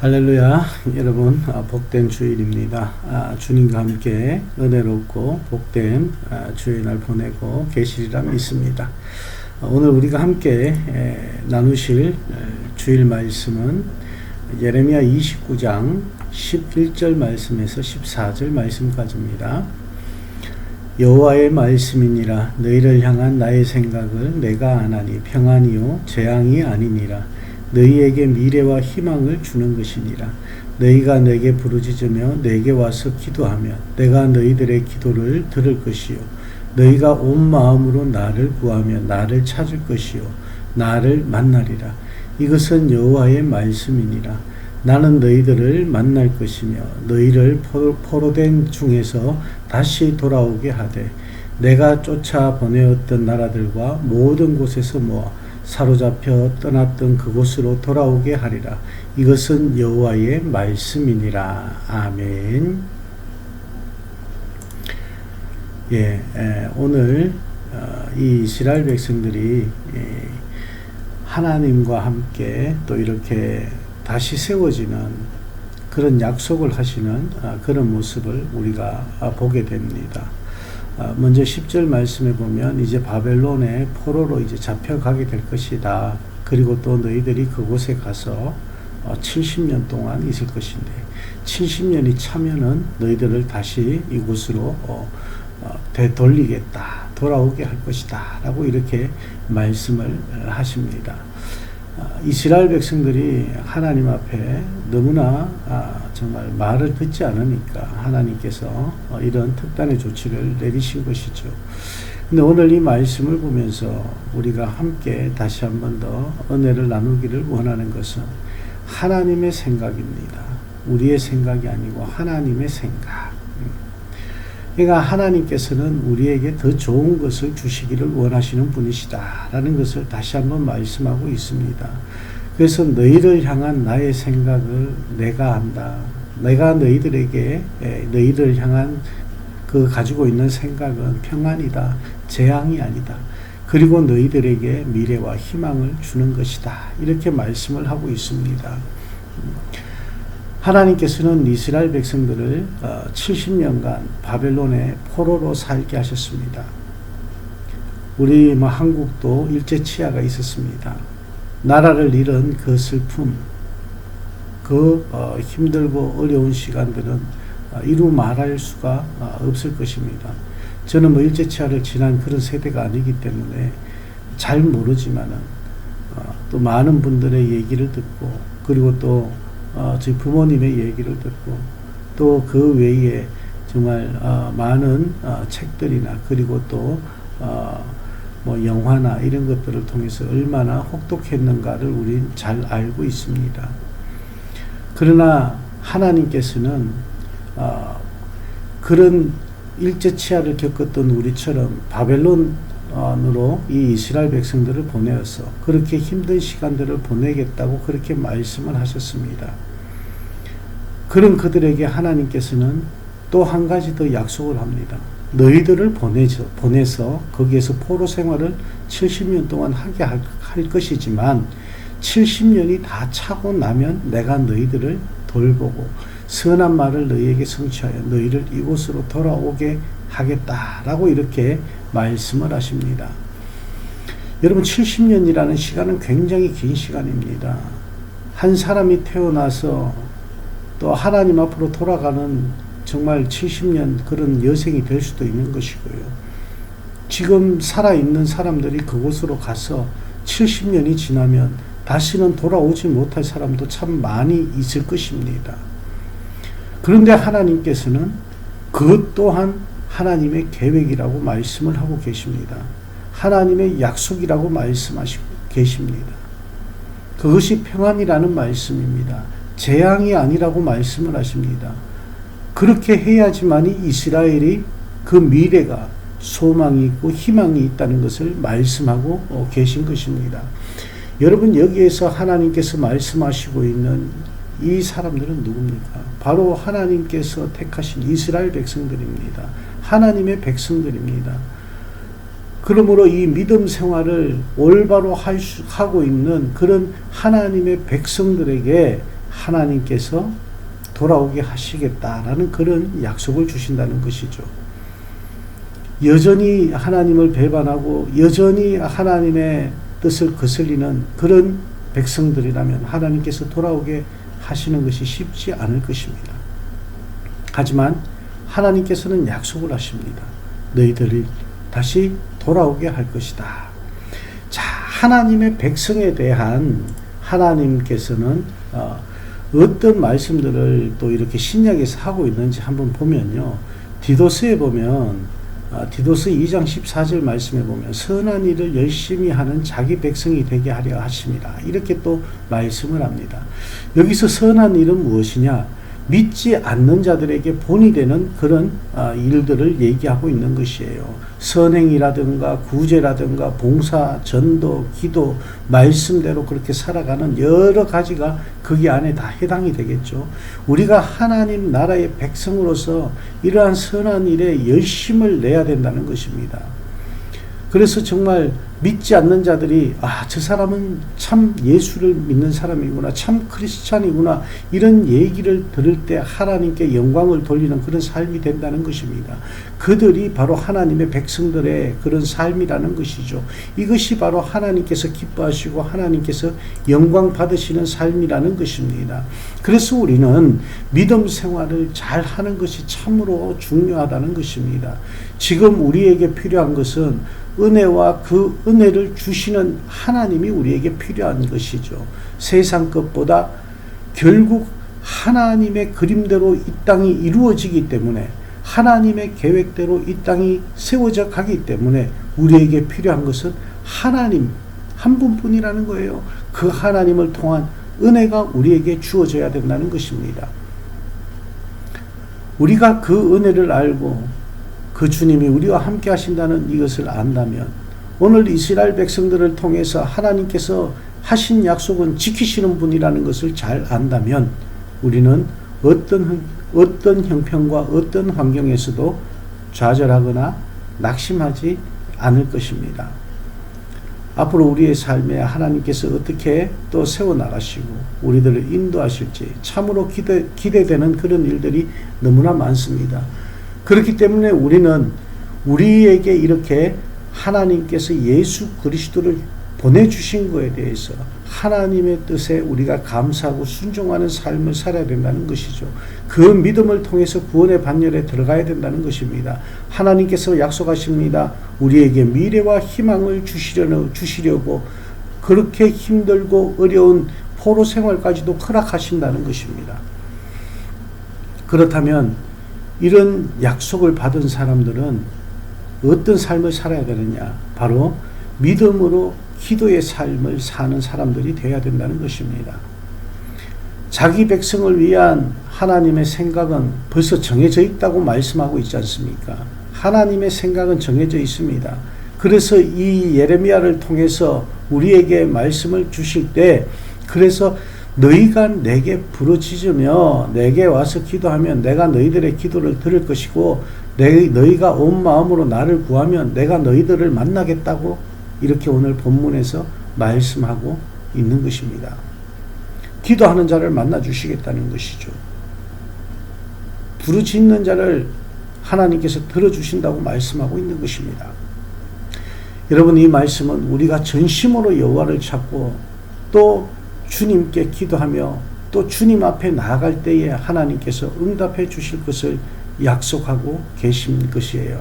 할렐루야. 여러분, 복된 주일입니다. 주님과 함께 은혜롭고 복된 주일날 보내고 계시리라 믿습니다. 오늘 우리가 함께 나누실 주일 말씀은 예레미야 29장 11절 말씀에서 14절 말씀까지입니다. 여호와의 말씀이니라. 너희를 향한 나의 생각을 내가 아나니 평안이요 재앙이 아니니라. 너희에게 미래와 희망을 주는 것이니라. 너희가 내게 부르짖으며 내게 와서 기도하면 내가 너희들의 기도를 들을 것이요 너희가 온 마음으로 나를 구하며 나를 찾을 것이요 나를 만나리라. 이것은 여호와의 말씀이니라. 나는 너희들을 만날 것이며 너희를 포로된 중에서 다시 돌아오게 하되 내가 쫓아 보내었던 나라들과 모든 곳에서 모아 사로잡혀 떠났던 그곳으로 돌아오게 하리라. 이것은 여호와의 말씀이니라. 아멘. 오늘 이 이스라엘 백성들이 하나님과 함께 또 이렇게 다시 세워지는 그런 약속을 하시는 그런 모습을 우리가 보게 됩니다. 먼저 10절 말씀에 보면 이제 바벨론의 포로로 이제 잡혀가게 될 것이다. 그리고 또 너희들이 그곳에 가서 70년 동안 있을 것인데 70년이 차면은 너희들을 다시 이곳으로 되돌리겠다. 돌아오게 할 것이다. 라고 이렇게 말씀을 하십니다. 이스라엘 백성들이 하나님 앞에 너무나 정말 말을 듣지 않으니까 하나님께서 이런 특단의 조치를 내리신 것이죠. 근데 오늘 이 말씀을 보면서 우리가 함께 다시 한 번 더 은혜를 나누기를 원하는 것은 하나님의 생각입니다. 우리의 생각이 아니고 하나님의 생각. 그러니까 하나님께서는 우리에게 더 좋은 것을 주시기를 원하시는 분이시다 라는 것을 다시 한번 말씀하고 있습니다. 그래서 너희를 향한 나의 생각을 내가 한다. 내가 너희들에게 너희를 향한 그 가지고 있는 생각은 평안이다. 재앙이 아니다. 그리고 너희들에게 미래와 희망을 주는 것이다. 이렇게 말씀을 하고 있습니다. 하나님께서는 이스라엘 백성들을 70년간 바벨론의 포로로 살게 하셨습니다. 우리 한국도 일제치하가 있었습니다. 나라를 잃은 그 슬픔, 그 힘들고 어려운 시간들은 이루 말할 수가 없을 것입니다. 저는 일제치하를 지난 그런 세대가 아니기 때문에 잘 모르지만은 또 많은 분들의 얘기를 듣고 그리고 또 저희 부모님의 얘기를 듣고 또 그 외에 정말 많은 책들이나 그리고 또 영화나 이런 것들을 통해서 얼마나 혹독했는가를 우린 잘 알고 있습니다. 그러나 하나님께서는 그런 일제치하를 겪었던 우리처럼 바벨론으로 이 이스라엘 백성들을 보내어서 그렇게 힘든 시간들을 보내겠다고 그렇게 말씀을 하셨습니다. 그런 그들에게 하나님께서는 또 한 가지 더 약속을 합니다. 너희들을 보내서 거기에서 포로 생활을 70년 동안 하게 할 것이지만 70년이 다 차고 나면 내가 너희들을 돌보고 선한 말을 너희에게 성취하여 너희를 이곳으로 돌아오게 하겠다라고 이렇게 말씀을 하십니다. 여러분 70년이라는 시간은 굉장히 긴 시간입니다. 한 사람이 태어나서 또 하나님 앞으로 돌아가는 정말 70년 그런 여생이 될 수도 있는 것이고요. 지금 살아있는 사람들이 그곳으로 가서 70년이 지나면 다시는 돌아오지 못할 사람도 참 많이 있을 것입니다. 그런데 하나님께서는 그것 또한 하나님의 계획이라고 말씀을 하고 계십니다. 하나님의 약속이라고 말씀하시고 계십니다. 그것이 평안이라는 말씀입니다. 재앙이 아니라고 말씀을 하십니다. 그렇게 해야지만이 이스라엘이 그 미래가 소망이 있고 희망이 있다는 것을 말씀하고 계신 것입니다. 여러분 여기에서 하나님께서 말씀하시고 있는 이 사람들은 누굽니까? 바로 하나님께서 택하신 이스라엘 백성들입니다. 하나님의 백성들입니다. 그러므로 이 믿음 생활을 올바로 하고 있는 그런 하나님의 백성들에게 하나님께서 돌아오게 하시겠다라는 그런 약속을 주신다는 것이죠. 여전히 하나님을 배반하고 여전히 하나님의 뜻을 거슬리는 그런 백성들이라면 하나님께서 돌아오게 하시는 것이 쉽지 않을 것입니다. 하지만 하나님께서는 약속을 하십니다. 너희들이 다시 돌아오게 할 것이다. 자, 하나님의 백성에 대한 하나님께서는 어떤 말씀들을 또 이렇게 신약에서 하고 있는지 한번 보면요. 디도스에 보면 디도스 2장 14절 말씀에 보면 선한 일을 열심히 하는 자기 백성이 되게 하려 하심이라 이렇게 또 말씀을 합니다. 여기서 선한 일은 무엇이냐? 믿지 않는 자들에게 본이 되는 그런 일들을 얘기하고 있는 것이에요. 선행이라든가 구제라든가 봉사, 전도, 기도, 말씀대로 그렇게 살아가는 여러 가지가 거기 안에 다 해당이 되겠죠. 우리가 하나님 나라의 백성으로서 이러한 선한 일에 열심을 내야 된다는 것입니다. 그래서 정말 믿지 않는 자들이 저 사람은 참 예수를 믿는 사람이구나, 참 크리스찬이구나, 이런 얘기를 들을 때 하나님께 영광을 돌리는 그런 삶이 된다는 것입니다. 그들이 바로 하나님의 백성들의 그런 삶이라는 것이죠. 이것이 바로 하나님께서 기뻐하시고 하나님께서 영광 받으시는 삶이라는 것입니다. 그래서 우리는 믿음 생활을 잘 하는 것이 참으로 중요하다는 것입니다. 지금 우리에게 필요한 것은 은혜와 그 은혜를 주시는 하나님이 우리에게 필요한 것이죠. 세상 것보다 결국 하나님의 그림대로 이 땅이 이루어지기 때문에 하나님의 계획대로 이 땅이 세워져 가기 때문에 우리에게 필요한 것은 하나님 한 분뿐이라는 거예요. 그 하나님을 통한 은혜가 우리에게 주어져야 된다는 것입니다. 우리가 그 은혜를 알고 그 주님이 우리와 함께 하신다는 이것을 안다면 오늘 이스라엘 백성들을 통해서 하나님께서 하신 약속은 지키시는 분이라는 것을 잘 안다면 우리는 어떤 형편과 어떤 환경에서도 좌절하거나 낙심하지 않을 것입니다. 앞으로 우리의 삶에 하나님께서 어떻게 또 세워나가시고 우리들을 인도하실지 참으로 기대되는 그런 일들이 너무나 많습니다. 그렇기 때문에 우리는 우리에게 이렇게 하나님께서 예수 그리스도를 보내주신 것에 대해서 하나님의 뜻에 우리가 감사하고 순종하는 삶을 살아야 된다는 것이죠. 그 믿음을 통해서 구원의 반열에 들어가야 된다는 것입니다. 하나님께서 약속하십니다. 우리에게 미래와 희망을 주시려고 그렇게 힘들고 어려운 포로 생활까지도 허락하신다는 것입니다. 그렇다면 이런 약속을 받은 사람들은 어떤 삶을 살아야 되느냐? 바로 믿음으로 기도의 삶을 사는 사람들이 되어야 된다는 것입니다. 자기 백성을 위한 하나님의 생각은 벌써 정해져 있다고 말씀하고 있지 않습니까? 하나님의 생각은 정해져 있습니다. 그래서 이 예레미야를 통해서 우리에게 말씀을 주실 때 그래서 너희가 내게 부르짖으며 내게 와서 기도하면 내가 너희들의 기도를 들을 것이고 너희가 온 마음으로 나를 구하면 내가 너희들을 만나겠다고 이렇게 오늘 본문에서 말씀하고 있는 것입니다. 기도하는 자를 만나 주시겠다는 것이죠. 부르짖는 자를 하나님께서 들어주신다고 말씀하고 있는 것입니다. 여러분, 이 말씀은 우리가 전심으로 여호와를 찾고 또 주님께 기도하며 또 주님 앞에 나아갈 때에 하나님께서 응답해 주실 것을 약속하고 계신 것이에요.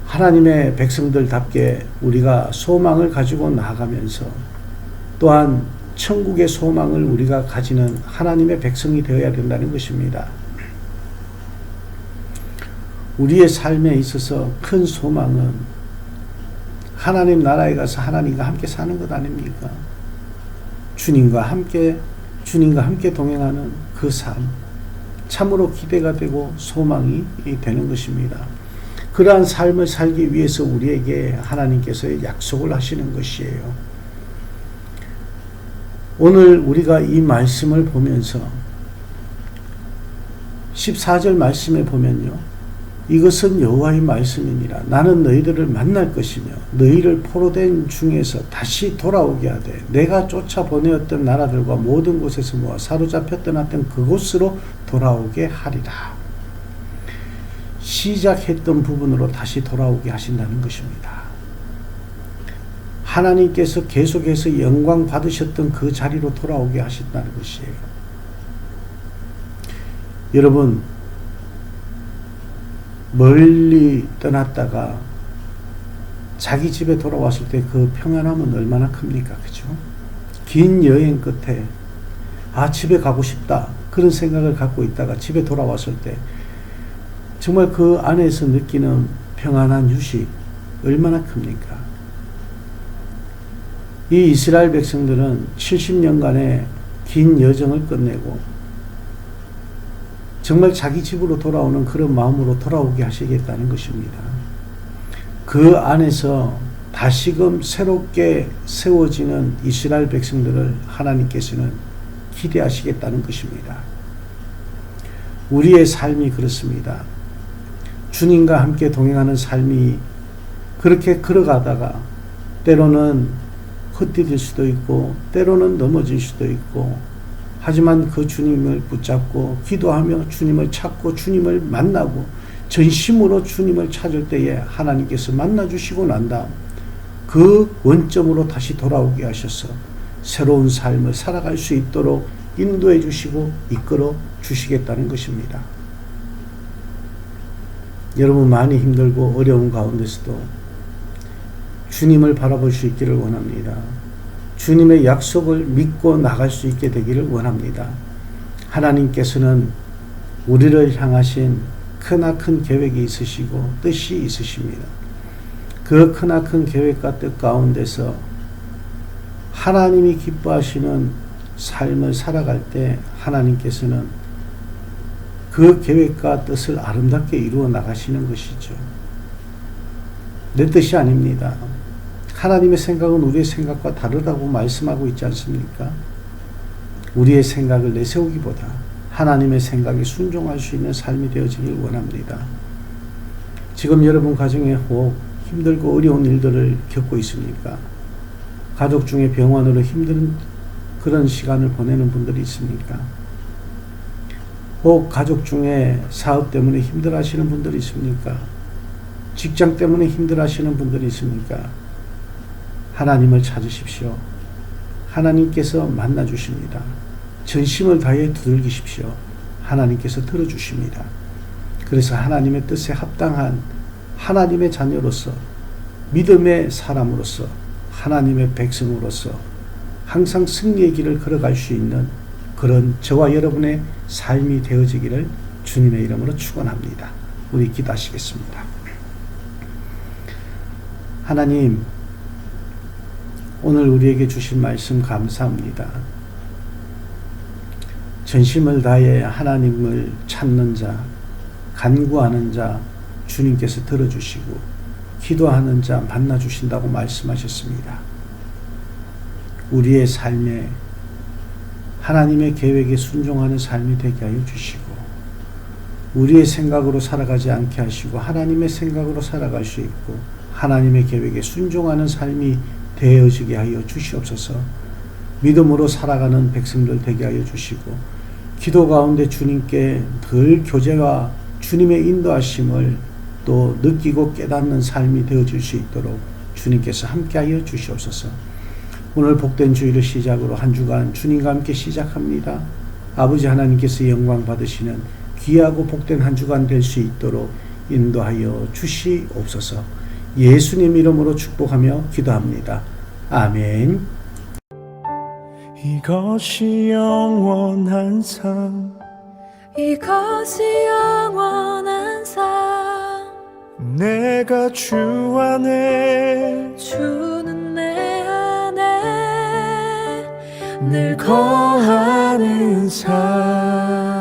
하나님의 백성들답게 우리가 소망을 가지고 나아가면서 또한 천국의 소망을 우리가 가지는 하나님의 백성이 되어야 된다는 것입니다. 우리의 삶에 있어서 큰 소망은 하나님 나라에 가서 하나님과 함께 사는 것 아닙니까? 주님과 함께 동행하는 그 삶, 참으로 기대가 되고 소망이 되는 것입니다. 그러한 삶을 살기 위해서 우리에게 하나님께서 약속을 하시는 것이에요. 오늘 우리가 이 말씀을 보면서 14절 말씀에 보면요, 이것은 여호와의 말씀이니라. 나는 너희들을 만날 것이며 너희를 포로된 중에서 다시 돌아오게 하되 내가 쫓아보내었던 나라들과 모든 곳에서 모아 사로잡혀 떠났던 그곳으로 돌아오게 하리라. 시작했던 부분으로 다시 돌아오게 하신다는 것입니다. 하나님께서 계속해서 영광 받으셨던 그 자리로 돌아오게 하신다는 것이에요. 여러분, 멀리 떠났다가 자기 집에 돌아왔을 때 그 평안함은 얼마나 큽니까? 그죠? 긴 여행 끝에 집에 가고 싶다 그런 생각을 갖고 있다가 집에 돌아왔을 때 정말 그 안에서 느끼는 평안한 휴식 얼마나 큽니까? 이 이스라엘 백성들은 70년간의 긴 여정을 끝내고 정말 자기 집으로 돌아오는 그런 마음으로 돌아오게 하시겠다는 것입니다. 그 안에서 다시금 새롭게 세워지는 이스라엘 백성들을 하나님께서는 기대하시겠다는 것입니다. 우리의 삶이 그렇습니다. 주님과 함께 동행하는 삶이 그렇게 걸어가다가 때로는 흩어질 수도 있고 때로는 넘어질 수도 있고 하지만 그 주님을 붙잡고 기도하며 주님을 찾고 주님을 만나고 전심으로 주님을 찾을 때에 하나님께서 만나주시고 난 다음 그 원점으로 다시 돌아오게 하셔서 새로운 삶을 살아갈 수 있도록 인도해 주시고 이끌어 주시겠다는 것입니다. 여러분 많이 힘들고 어려운 가운데서도 주님을 바라볼 수 있기를 원합니다. 주님의 약속을 믿고 나갈 수 있게 되기를 원합니다. 하나님께서는 우리를 향하신 크나큰 계획이 있으시고 뜻이 있으십니다. 그 크나큰 계획과 뜻 가운데서 하나님이 기뻐하시는 삶을 살아갈 때 하나님께서는 그 계획과 뜻을 아름답게 이루어 나가시는 것이죠. 내 뜻이 아닙니다. 하나님의 생각은 우리의 생각과 다르다고 말씀하고 있지 않습니까? 우리의 생각을 내세우기보다 하나님의 생각에 순종할 수 있는 삶이 되어지길 원합니다. 지금 여러분 가정에 혹 힘들고 어려운 일들을 겪고 있습니까? 가족 중에 병원으로 힘든 그런 시간을 보내는 분들이 있습니까? 혹 가족 중에 사업 때문에 힘들어하시는 분들이 있습니까? 직장 때문에 힘들어하시는 분들이 있습니까? 하나님을 찾으십시오. 하나님께서 만나주십니다. 전심을 다해 두들기십시오. 하나님께서 들어주십니다. 그래서 하나님의 뜻에 합당한 하나님의 자녀로서 믿음의 사람으로서 하나님의 백성으로서 항상 승리의 길을 걸어갈 수 있는 그런 저와 여러분의 삶이 되어지기를 주님의 이름으로 축원합니다. 우리 기도하시겠습니다. 하나님, 오늘 우리에게 주신 말씀 감사합니다. 전심을 다해 하나님을 찾는 자, 간구하는 자 주님께서 들어주시고 기도하는 자 만나주신다고 말씀하셨습니다. 우리의 삶에 하나님의 계획에 순종하는 삶이 되게 하여 주시고 우리의 생각으로 살아가지 않게 하시고 하나님의 생각으로 살아갈 수 있고 하나님의 계획에 순종하는 삶이 되어지게 하여 주시옵소서. 믿음으로 살아가는 백성들 되게 하여 주시고 기도 가운데 주님께 늘 교제와 주님의 인도하심을 또 느끼고 깨닫는 삶이 되어질 수 있도록 주님께서 함께하여 주시옵소서. 오늘 복된 주일을 시작으로 한 주간 주님과 함께 시작합니다. 아버지 하나님께서 영광 받으시는 귀하고 복된 한 주간 될 수 있도록 인도하여 주시옵소서. 예수님 이름으로 축복하며 기도합니다. 아멘. 이것이 영원한 삶, 이것이 영원한 삶, 내가 주 안에 주는 내 안에 늘 거하는 삶.